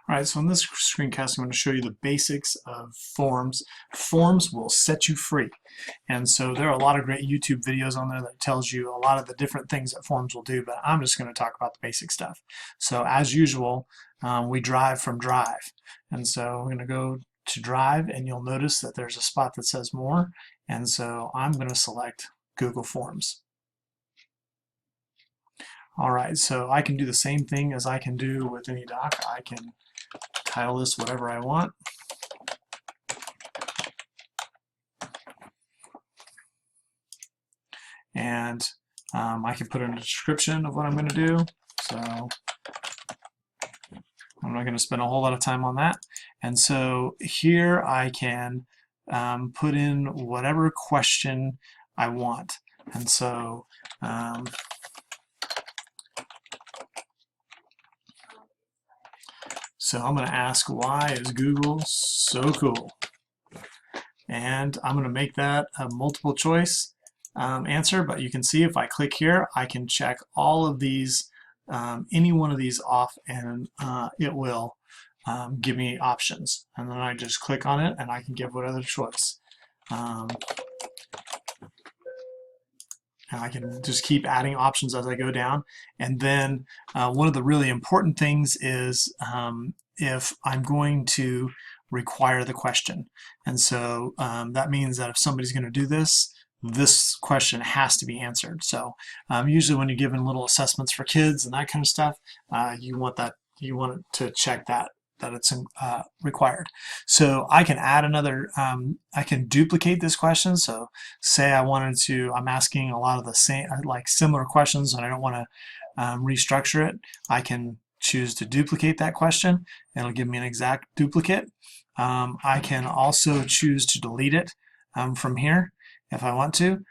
All right, so in this screencast, I'm going to show you the basics of forms. Forms will set you free. And so there are a lot of great YouTube videos on there that tells you a lot of the different things that forms will do, but I'm just going to talk about the basic stuff. So as usual, we drive from Drive. And so I'm going to go to Drive, and you'll notice that there's a spot that says More. And so I'm going to select Google Forms. All right, so I can do the same thing as I can do with any doc. I can title this whatever I want. And I can put in a description of what I'm going to do. So I'm not going to spend a whole lot of time on that. And so here I can put in whatever question I want. And so I'm going to ask, why is Google so cool? And I'm going to make that a multiple choice answer, but you can see if I click here, I can check all of these, any one of these off, and it will give me options. And then I just click on it and I can give what other choice. And I can just keep adding options as I go down. And then one of the really important things is if I'm going to require the question. And so that means that if somebody's going to do this, this question has to be answered. So usually when you're given little assessments for kids and that kind of stuff, you want it to check that it's required. So I can add another, I can duplicate this question. So say I'm asking a lot of the same, like similar questions, and I don't want to restructure it. I can choose to duplicate that question. It'll give me an exact duplicate. I can also choose to delete it from here if I want to.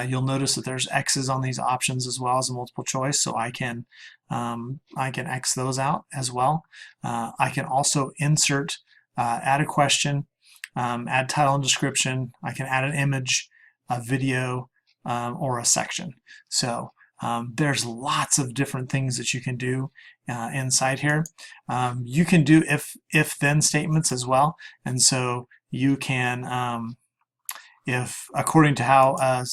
You'll notice that there's X's on these options as well as a multiple choice, so I can X those out as well. I can also insert, add a question, add title and description. I can add an image, a video, or a section. So there's lots of different things that you can do inside here. You can do if-then statements as well, and so you can if according to how a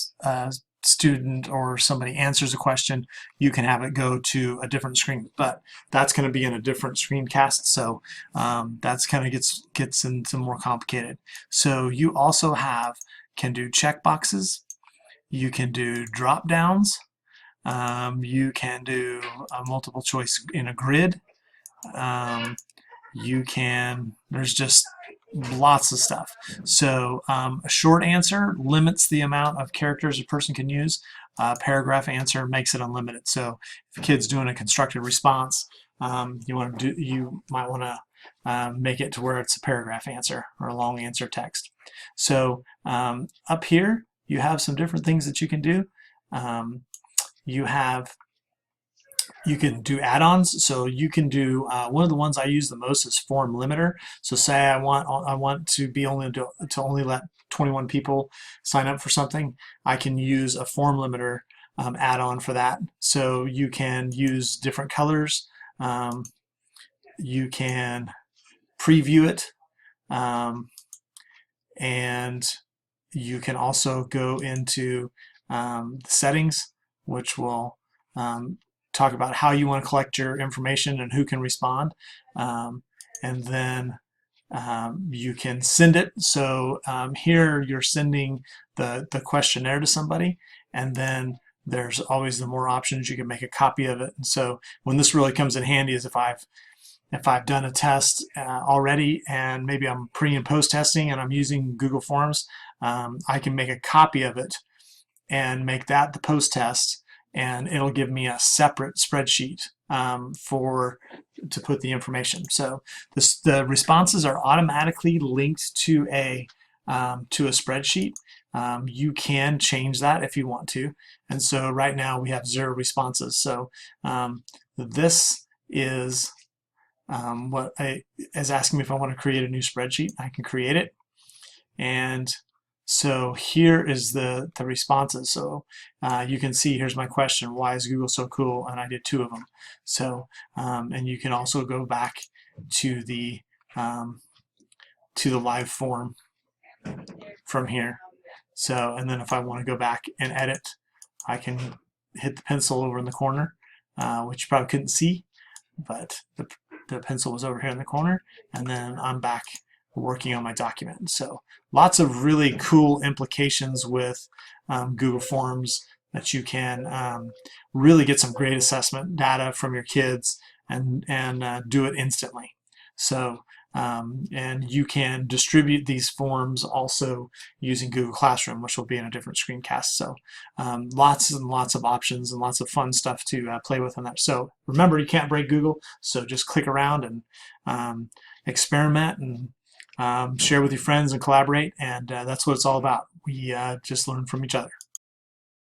student or somebody answers a question, you can have it go to a different screen, but that's going to be in a different screencast, so that's kind of gets into more complicated. So you also can do checkboxes, you can do drop downs, you can do a multiple choice in a grid, there's just lots of stuff. So a short answer limits the amount of characters a person can use. Paragraph answer makes it unlimited. So if a kid's doing a constructed response, you might want to make it to where it's a paragraph answer or a long answer text. So up here you have some different things that you can do. You can do add-ons, so you can do one of the ones I use the most is form limiter. So say I want to be only let 21 people sign up for something, I can use a form limiter add-on for that. So you can use different colors, you can preview it, and you can also go into the settings, which will talk about how you want to collect your information and who can respond, and then you can send it. So here you're sending the questionnaire to somebody, and then there's always the more options. You can make a copy of it. And so when this really comes in handy is if I've done a test already, and maybe I'm pre and post testing and I'm using Google Forms, I can make a copy of it and make that the post test, and it'll give me a separate spreadsheet to put the information. So the responses are automatically linked to a spreadsheet. You can change that if you want to, and so right now we have 0 responses. So this is what is asking me if I want to create a new spreadsheet. I can create it, and so here is the responses. So you can see here's my question, why is Google so cool? And I did 2 of them. So and you can also go back to the live form from here. So, and then if I want to go back and edit, I can hit the pencil over in the corner, which you probably couldn't see, but the pencil was over here in the corner, and then I'm back working on my document. So lots of really cool implications with Google Forms that you can really get some great assessment data from your kids and do it instantly. So and you can distribute these forms also using Google Classroom, which will be in a different screencast. So lots and lots of options and lots of fun stuff to play with on that. So remember, you can't break Google, so just click around and experiment and share with your friends and collaborate, and that's what it's all about. We just learn from each other.